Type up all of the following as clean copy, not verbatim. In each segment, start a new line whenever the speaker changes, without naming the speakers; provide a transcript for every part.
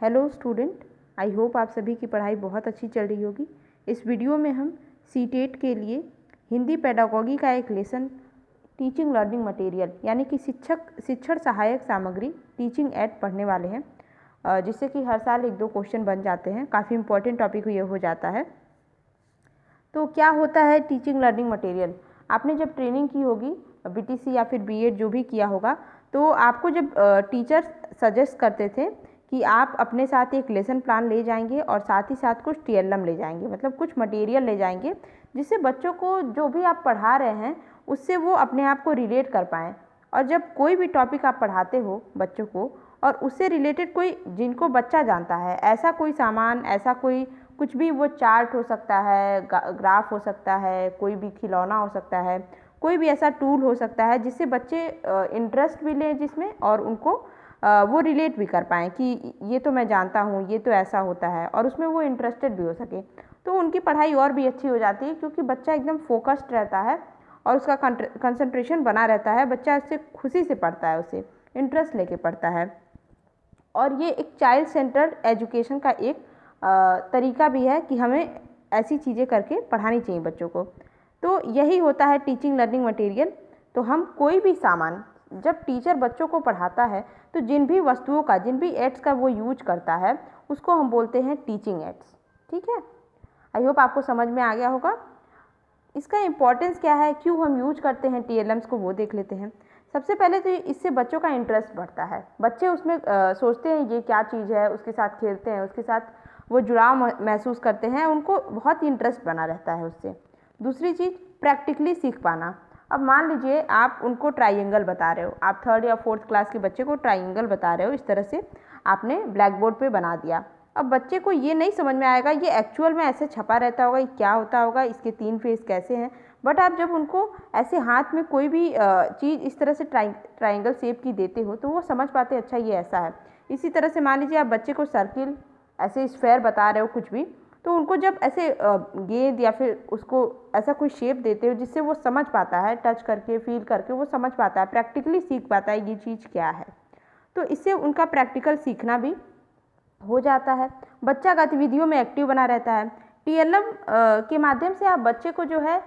Hello student, I hope आप सभी की पढ़ाई बहुत अच्छी चल रही होगी। इस वीडियो में हम सीटेट के लिए हिंदी पेडागोगी का एक लेसन टीचिंग लर्निंग मटेरियल यानी कि शिक्षण सहायक सामग्री टीचिंग एड पढ़ने वाले हैं, जिससे कि हर साल 1-2 क्वेश्चन बन जाते हैं। काफ़ी इंपॉर्टेंट टॉपिक ये हो जाता है। तो क्या होता है टीचिंग लर्निंग मटेरियल? आपने जब ट्रेनिंग की होगी बीटीसी या फिर बीएड जो भी किया होगा, तो आपको जब टीचर्स सजेस्ट करते थे कि आप अपने साथ एक लेसन प्लान ले जाएंगे और साथ ही साथ कुछ टीएलएम ले जाएंगे, मतलब कुछ मटेरियल ले जाएंगे जिससे बच्चों को जो भी आप पढ़ा रहे हैं उससे वो अपने आप को रिलेट कर पाएँ। और जब कोई भी टॉपिक आप पढ़ाते हो बच्चों को और उससे रिलेटेड कोई जिनको बच्चा जानता है, ऐसा कोई सामान, ऐसा कोई कुछ भी, वो चार्ट हो सकता है, ग्राफ हो सकता है, कोई भी खिलौना हो सकता है, कोई भी ऐसा टूल हो सकता है जिससे बच्चे इंटरेस्ट भी लें जिसमें और उनको वो रिलेट भी कर पाएँ कि ये तो मैं जानता हूँ, ये तो ऐसा होता है, और उसमें वो इंटरेस्टेड भी हो सके। तो उनकी पढ़ाई और भी अच्छी हो जाती है क्योंकि बच्चा एकदम फोकस्ड रहता है और उसका कंसंट्रेशन बना रहता है। बच्चा इससे खुशी से पढ़ता है, उसे इंटरेस्ट लेके पढ़ता है। और ये एक चाइल्ड सेंटर्ड एजुकेशन का एक तरीका भी है कि हमें ऐसी चीज़ें करके पढ़ानी चाहिए बच्चों को। तो यही होता है टीचिंग लर्निंग मटेरियल। तो हम कोई भी सामान जब टीचर बच्चों को पढ़ाता है तो जिन भी वस्तुओं का, जिन भी एड्स का वो यूज करता है उसको हम बोलते हैं टीचिंग एड्स। ठीक है, आई होप आपको समझ में आ गया होगा। इसका इम्पोर्टेंस क्या है, क्यों हम यूज करते हैं टीएलएम्स को, वो देख लेते हैं। सबसे पहले तो इससे बच्चों का इंटरेस्ट बढ़ता है। बच्चे उसमें सोचते हैं ये क्या चीज़ है, उसके साथ खेलते हैं, उसके साथ वो जुड़ाव महसूस करते हैं, उनको बहुत ही इंटरेस्ट बना रहता है उससे। दूसरी चीज़, प्रैक्टिकली सीख पाना। अब मान लीजिए आप उनको ट्राइंगल बता रहे हो, आप 3rd या 4th क्लास के बच्चे को ट्राइंगल बता रहे हो, इस तरह से आपने ब्लैक बोर्ड पर बना दिया। अब बच्चे को ये नहीं समझ में आएगा ये एक्चुअल में ऐसे छपा रहता होगा, ये क्या होता होगा, इसके 3 फेस कैसे हैं। बट आप जब उनको ऐसे हाथ में कोई भी चीज़ इस तरह से ट्राइंगल शेप की देते हो तो वो समझ पाते हैं, अच्छा ये ऐसा है। इसी तरह से मान लीजिए आप बच्चे को सर्किल, ऐसे स्फेयर बता रहे हो कुछ भी, तो उनको जब ऐसे गेंद या फिर उसको ऐसा कोई शेप देते हो जिससे वो समझ पाता है, टच करके, फील करके वो समझ पाता है, प्रैक्टिकली सीख पाता है ये चीज़ क्या है। तो इससे उनका प्रैक्टिकल सीखना भी हो जाता है। बच्चा गतिविधियों में एक्टिव बना रहता है। टीएलएम के माध्यम से आप बच्चे को जो है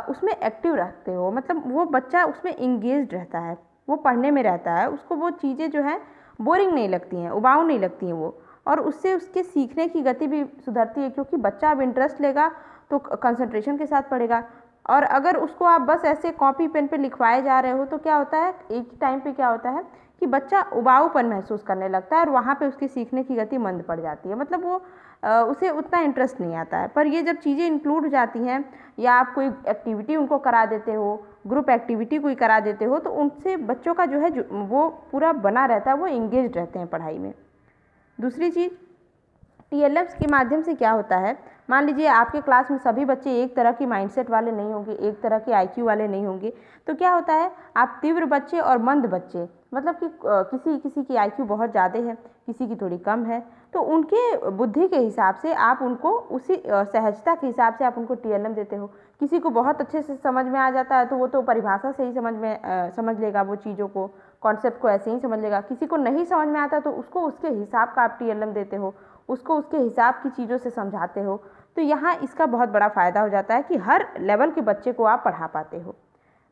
उसमें एक्टिव रखते हो, मतलब वो बच्चा उसमें इंगेज्ड रहता है, वो पढ़ने में रहता है, उसको वो चीज़ें जो है बोरिंग नहीं लगती हैं, उबाऊ नहीं लगती हैं वो, और उससे उसके सीखने की गति भी सुधरती है क्योंकि बच्चा अब इंटरेस्ट लेगा तो कंसंट्रेशन के साथ पढ़ेगा। और अगर उसको आप बस ऐसे कॉपी पेन पे लिखवाए जा रहे हो तो क्या होता है, एक ही टाइम पे क्या होता है कि बच्चा उबाऊपन महसूस करने लगता है और वहाँ पे उसकी सीखने की गति मंद पड़ जाती है, मतलब वो उसे उतना इंटरेस्ट नहीं आता है। पर ये जब चीज़ें इंक्लूड हो जाती हैं या आप कोई एक्टिविटी उनको करा देते हो, ग्रुप एक्टिविटी कोई करा देते हो, तो उनसे बच्चों का जो है वो पूरा बना रहता है, वो इंगेज रहते हैं पढ़ाई में। दूसरी चीज़, टीएलएम्स के माध्यम से क्या होता है, मान लीजिए आपके क्लास में सभी बच्चे एक तरह की माइंडसेट वाले नहीं होंगे, एक तरह के आईक्यू वाले नहीं होंगे, तो क्या होता है, आप तीव्र बच्चे और मंद बच्चे, मतलब कि किसी की आईक्यू बहुत ज़्यादा है, किसी की थोड़ी कम है, तो उनके बुद्धि के हिसाब से आप उनको उसी सहजता के हिसाब से आप उनको टीएलएम देते हो। किसी को बहुत अच्छे से समझ में आ जाता है तो वो तो परिभाषा से ही समझ लेगा, वो चीज़ों को, कॉन्सेप्ट को ऐसे ही समझ लेगा। किसी को नहीं समझ में आता तो उसको उसके हिसाब का आप टीएलएम देते हो, उसको उसके हिसाब की चीज़ों से समझाते हो। तो यहाँ इसका बहुत बड़ा फ़ायदा हो जाता है कि हर लेवल के बच्चे को आप पढ़ा पाते हो।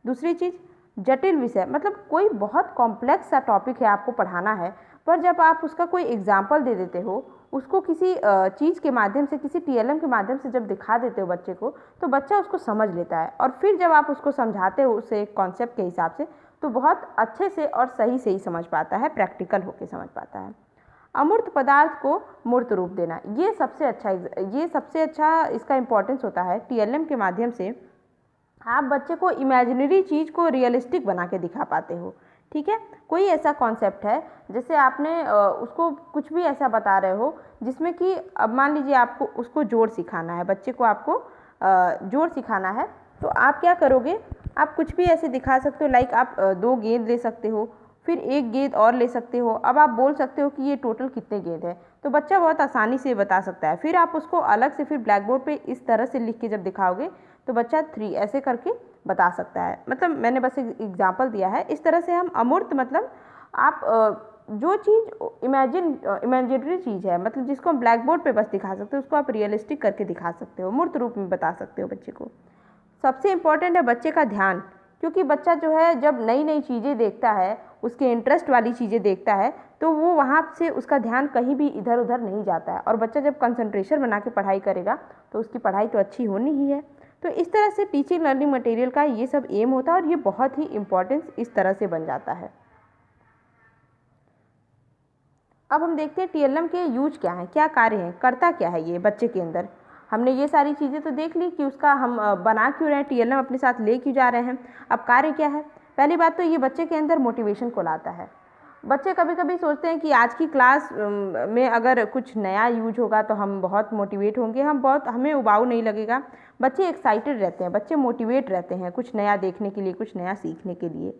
दूसरी चीज़, जटिल विषय, मतलब कोई बहुत कॉम्प्लेक्स सा टॉपिक है आपको पढ़ाना है, पर जब आप उसका कोई एग्जाम्पल दे देते हो, उसको किसी चीज़ के माध्यम से, किसी टीएलएम के माध्यम से जब दिखा देते हो बच्चे को, तो बच्चा उसको समझ लेता है। और फिर जब आप उसको समझाते हो उसे कॉन्सेप्ट के हिसाब से, तो बहुत अच्छे से और सही से ही समझ पाता है, प्रैक्टिकल होकर समझ पाता है। अमूर्त पदार्थ को मूर्त रूप देना, ये सबसे अच्छा इसका इम्पोर्टेंस होता है। टीएलएम के माध्यम से आप बच्चे को इमेजिनरी चीज़ को रियलिस्टिक बना के दिखा पाते हो। ठीक है, कोई ऐसा कॉन्सेप्ट है जैसे आपने उसको कुछ भी ऐसा बता रहे हो जिसमें कि अब मान लीजिए आपको उसको जोड़ सिखाना है, बच्चे को आपको जोड़ सिखाना है, तो आप क्या करोगे, आप कुछ भी ऐसे दिखा सकते हो, लाइक आप 2 गेंद ले सकते हो, फिर 1 गेंद और ले सकते हो। अब आप बोल सकते हो कि ये टोटल कितने गेंद है, तो बच्चा बहुत आसानी से बता सकता है। फिर आप उसको अलग से फिर ब्लैक बोर्ड पे इस तरह से लिख के जब दिखाओगे तो बच्चा 3 ऐसे करके बता सकता है। मतलब मैंने बस एक एग्जाम्पल दिया है। इस तरह से हम अमूर्त, मतलब आप जो चीज़ इमेजिनरी चीज़ है, मतलब जिसको हम ब्लैक बोर्ड पे बस दिखा सकते हो, उसको आप रियलिस्टिक करके दिखा सकते हो, मूर्त रूप में बता सकते हो बच्चे को। सबसे इम्पॉर्टेंट है बच्चे का ध्यान, क्योंकि बच्चा जो है जब नई नई चीज़ें देखता है, उसके इंटरेस्ट वाली चीज़ें देखता है, तो वो वहाँ से उसका ध्यान कहीं भी इधर उधर नहीं जाता है, और बच्चा जब कंसंट्रेशन बना के पढ़ाई करेगा तो उसकी पढ़ाई तो अच्छी होनी ही है। तो इस तरह से टीचिंग लर्निंग मटेरियल का ये सब एम होता है, और ये बहुत ही इम्पॉर्टेंस इस तरह से बन जाता है। अब हम देखते हैं टीएलएम के यूज क्या हैं, क्या कार्य हैं, करता क्या है ये बच्चे के अंदर। हमने ये सारी चीज़ें तो देख ली कि उसका हम बना क्यों रहे हैं, टीएलएम अपने साथ ले क्यों जा रहे हैं। अब कार्य क्या है, पहली बात तो ये बच्चे के अंदर मोटिवेशन को लाता है। बच्चे कभी कभी सोचते हैं कि आज की क्लास में अगर कुछ नया यूज होगा तो हम बहुत मोटिवेट होंगे, हमें उबाऊ नहीं लगेगा। बच्चे एक्साइटेड रहते हैं, बच्चे मोटिवेट रहते हैं कुछ नया देखने के लिए, कुछ नया सीखने के लिए।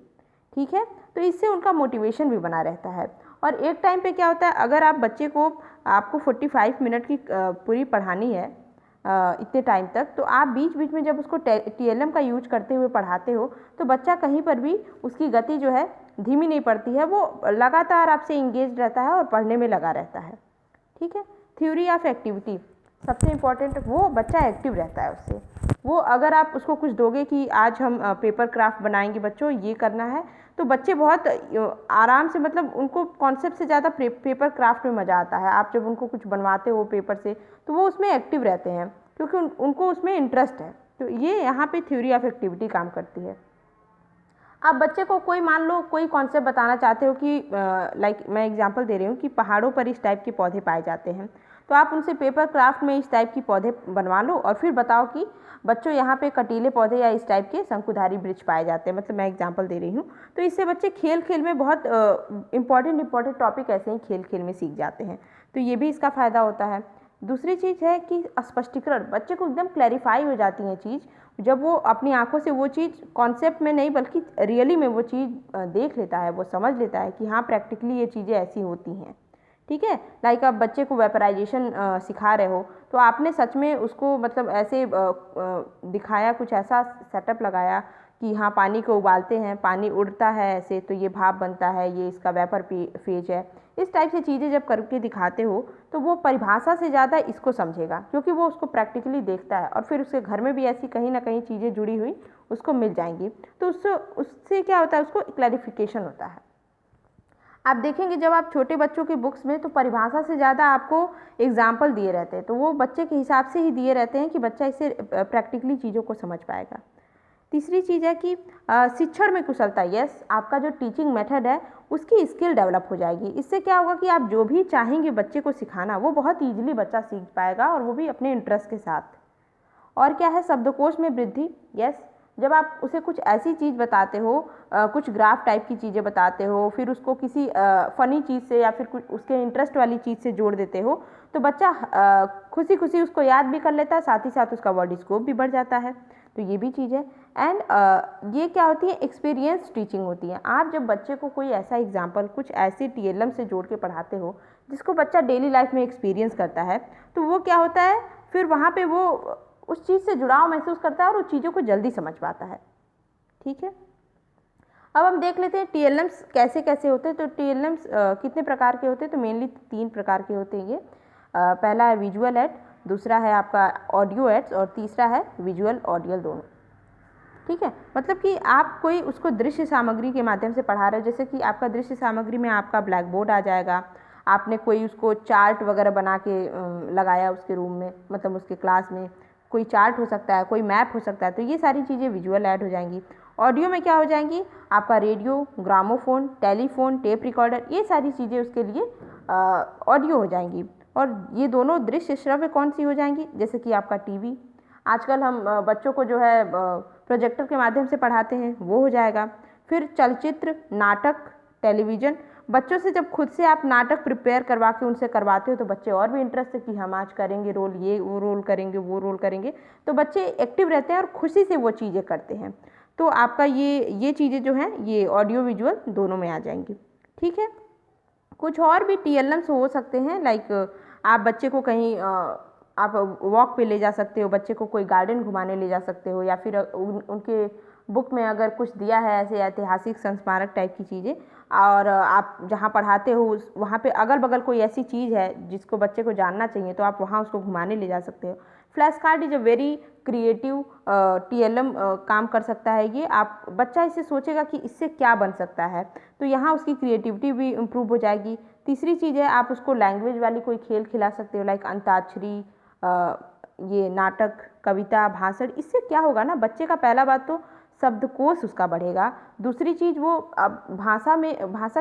ठीक है, तो इससे उनका मोटिवेशन भी बना रहता है। और एक टाइम पे क्या होता है, अगर आप बच्चे को, आपको 45 मिनट की पूरी पढ़ानी है इतने टाइम तक, तो आप बीच बीच में जब उसको टीएलएम का यूज करते हुए पढ़ाते हो तो बच्चा कहीं पर भी उसकी गति जो है धीमी नहीं पड़ती है, वो लगातार आपसे इंगेज रहता है और पढ़ने में लगा रहता है। ठीक है, थ्योरी ऑफ एक्टिविटी सबसे इम्पॉर्टेंट, वो बच्चा एक्टिव रहता है उससे। वो अगर आप उसको कुछ दोगे कि आज हम पेपर क्राफ्ट बनाएंगे बच्चों, ये करना है, तो बच्चे बहुत आराम से, मतलब उनको कॉन्सेप्ट से ज़्यादा पेपर क्राफ्ट में मज़ा आता है। आप जब उनको कुछ बनवाते हो पेपर से तो वो उसमें एक्टिव रहते हैं, क्योंकि उनको उसमें इंटरेस्ट है। तो ये यहाँ पे थ्योरी ऑफ एक्टिविटी काम करती है। आप बच्चे को कोई, मान लो कोई कॉन्सेप्ट बताना चाहते हो कि लाइक मैं एग्जांपल दे रही हूँ कि पहाड़ों पर इस टाइप के पौधे पाए जाते हैं, तो आप उनसे पेपर क्राफ्ट में इस टाइप की पौधे बनवा लो और फिर बताओ कि बच्चों यहाँ पे कटीले पौधे या इस टाइप के शंकुधारी वृक्ष पाए जाते हैं, मतलब मैं एग्जांपल दे रही हूँ। तो इससे बच्चे खेल खेल में बहुत इंपॉर्टेंट टॉपिक ऐसे ही खेल खेल में सीख जाते हैं, तो ये भी इसका फ़ायदा होता है। दूसरी चीज़ है कि स्पष्टीकरण, बच्चे को एकदम क्लैरिफाई हो जाती है चीज़, जब वो अपनी आंखों से वो चीज़ कॉन्सेप्ट में नहीं बल्कि रियली में वो चीज़ देख लेता है, वो समझ लेता है कि हाँ प्रैक्टिकली ये चीज़ें ऐसी होती हैं। ठीक है, लाइक आप बच्चे को वेपराइजेशन सिखा रहे हो, तो आपने सच में उसको मतलब ऐसे दिखाया, कुछ ऐसा सेटअप लगाया कि हाँ पानी को उबालते हैं, पानी उड़ता है ऐसे, तो ये भाप बनता है, ये इसका वेपर फेज है। इस टाइप से चीज़ें जब करके दिखाते हो तो वो परिभाषा से ज़्यादा इसको समझेगा, क्योंकि वो उसको प्रैक्टिकली देखता है, और फिर उसके घर में भी ऐसी कहीं ना कहीं चीज़ें जुड़ी हुई उसको मिल जाएंगी, तो उससे क्या होता है, उसको क्लैरिफिकेशन होता है। आप देखेंगे जब आप छोटे बच्चों के बुक्स में, तो परिभाषा से ज़्यादा आपको एग्जाम्पल दिए रहते हैं, तो वो बच्चे के हिसाब से ही दिए रहते हैं कि बच्चा इसे प्रैक्टिकली चीज़ों को समझ पाएगा। तीसरी चीज़ है कि शिक्षण में कुशलता, यस, आपका जो टीचिंग मेथड है उसकी स्किल डेवलप हो जाएगी। इससे क्या होगा कि आप जो भी चाहेंगे बच्चे को सिखाना, वो बहुत ईजिली बच्चा सीख पाएगा, और वो भी अपने इंटरेस्ट के साथ। और क्या है, शब्दकोश में वृद्धि, यस, जब आप उसे कुछ ऐसी चीज़ बताते हो, कुछ ग्राफ टाइप की चीज़ें बताते हो, फिर उसको किसी फ़नी चीज़ से या फिर कुछ उसके इंटरेस्ट वाली चीज़ से जोड़ देते हो, तो बच्चा खुशी खुशी उसको याद भी कर लेता है, साथ ही साथ उसका वर्ड स्कोप भी बढ़ जाता है। तो ये भी चीज़ है। एंड ये क्या होती है, एक्सपीरियंस टीचिंग होती है। आप जब बच्चे को कोई ऐसा एग्जाम्पल, कुछ ऐसे टीएलएम से जोड़ के पढ़ाते हो जिसको बच्चा डेली लाइफ में एक्सपीरियंस करता है, तो वो क्या होता है, फिर वहाँ पे वो उस चीज़ से जुड़ाव महसूस करता है और उस चीज़ों को जल्दी समझ पाता है। ठीक है, अब हम देख लेते हैं टीएलएम्स कैसे कैसे होते हैं। तो टीएलएम्स कितने प्रकार के होते हैं, तो मेनली 3 प्रकार के होते हैं ये। पहला है विजुअल एड, दूसरा है आपका ऑडियो एड्स, और तीसरा है विजुअल ऑडियो दोनों। ठीक है, मतलब कि आप कोई उसको दृश्य सामग्री के माध्यम से पढ़ा रहे हो, जैसे कि आपका दृश्य सामग्री में आपका ब्लैक बोर्ड आ जाएगा, आपने कोई उसको चार्ट वगैरह बना के लगाया उसके रूम में, मतलब उसके क्लास में कोई चार्ट हो सकता है, कोई मैप हो सकता है, तो ये सारी चीज़ें विजुअल ऐड हो जाएंगी। ऑडियो में क्या हो जाएंगी, आपका radio, gramophone, telephone, tape recorder, ये सारी चीज़ें उसके लिए ऑडियो हो जाएंगी। और ये दोनों दृश्य श्रव्य कौन सी हो जाएंगी, जैसे कि आपका टीवी, आजकल हम बच्चों को जो है प्रोजेक्टर के माध्यम से पढ़ाते हैं, वो हो जाएगा। फिर चलचित्र, नाटक, टेलीविज़न, बच्चों से जब खुद से आप नाटक प्रिपेयर करवा के उनसे करवाते हो तो बच्चे और भी इंटरेस्ट है कि हम आज करेंगे रोल, ये वो रोल करेंगे, वो रोल करेंगे, तो बच्चे एक्टिव रहते हैं और खुशी से वो चीज़ें करते हैं। तो आपका ये चीज़ें जो हैं ये ऑडियो विजुअल दोनों में आ जाएंगी। ठीक है, कुछ और भी टीएलएम्स हो सकते हैं, लाइक आप बच्चे को कहीं आप वॉक पे ले जा सकते हो, बच्चे को कोई गार्डन घुमाने ले जा सकते हो, या फिर उनके बुक में अगर कुछ दिया है ऐसे ऐतिहासिक संस्मारक टाइप की चीज़ें और आप जहाँ पढ़ाते हो वहाँ पे अगल बगल कोई ऐसी चीज़ है जिसको बच्चे को जानना चाहिए तो आप वहाँ उसको घुमाने ले जा सकते हो। Flash card is a very creative TLM काम कर सकता है ये। आप बच्चा इसे सोचेगा कि इससे क्या बन सकता है, तो यहाँ उसकी क्रिएटिविटी भी इम्प्रूव हो जाएगी। तीसरी चीज़ है आप उसको लैंग्वेज वाली कोई खेल खिला सकते हो, लाइक अंताक्षरी, ये नाटक, कविता, भाषण। इससे क्या होगा ना, बच्चे का पहला बात तो शब्दकोश उसका बढ़ेगा। दूसरी चीज़ वो अब भाषा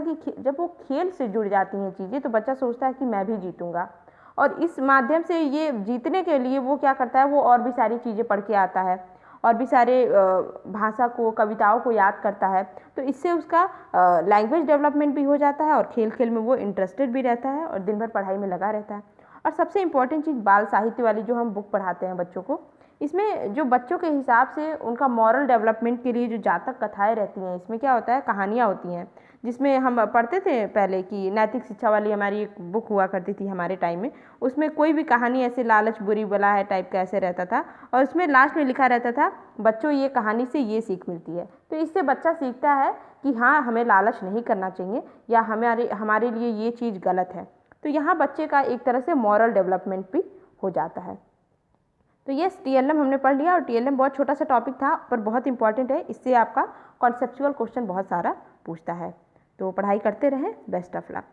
की जब वो खेल से जुड़ जाती हैं चीज़ें तो बच्चा सोचता है कि मैं भी जीतूंगा, और इस माध्यम से ये जीतने के लिए वो क्या करता है, वो और भी सारी चीज़ें पढ़ के आता है और भी सारे भाषा को, कविताओं को याद करता है। तो इससे उसका लैंग्वेज डेवलपमेंट भी हो जाता है और खेल खेल में वो इंटरेस्टेड भी रहता है और दिन भर पढ़ाई में लगा रहता है। और सबसे इम्पॉर्टेंट चीज़ बाल साहित्य वाली जो हम बुक पढ़ाते हैं बच्चों को, इसमें जो बच्चों के हिसाब से उनका मॉरल डेवलपमेंट के लिए जो जातक कथाएं रहती हैं, इसमें क्या होता है, कहानियाँ होती हैं, जिसमें हम पढ़ते थे पहले कि नैतिक शिक्षा वाली हमारी एक बुक हुआ करती थी हमारे टाइम में। उसमें कोई भी कहानी ऐसे लालच बुरी बला है टाइप का ऐसे रहता था और उसमें लास्ट में लिखा रहता था, बच्चों ये कहानी से ये सीख मिलती है। तो इससे बच्चा सीखता है कि हाँ, हमें लालच नहीं करना चाहिए या हमारे लिए ये चीज़ गलत है। तो यहाँ बच्चे का एक तरह से मॉरल डेवलपमेंट भी हो जाता है। तो ये TLM हमने पढ़ लिया और TLM बहुत छोटा सा टॉपिक था पर बहुत इंपॉर्टेंट है। इससे आपका कॉन्सेप्चुअल क्वेश्चन बहुत सारा पूछता है। तो पढ़ाई करते रहें। Best of luck.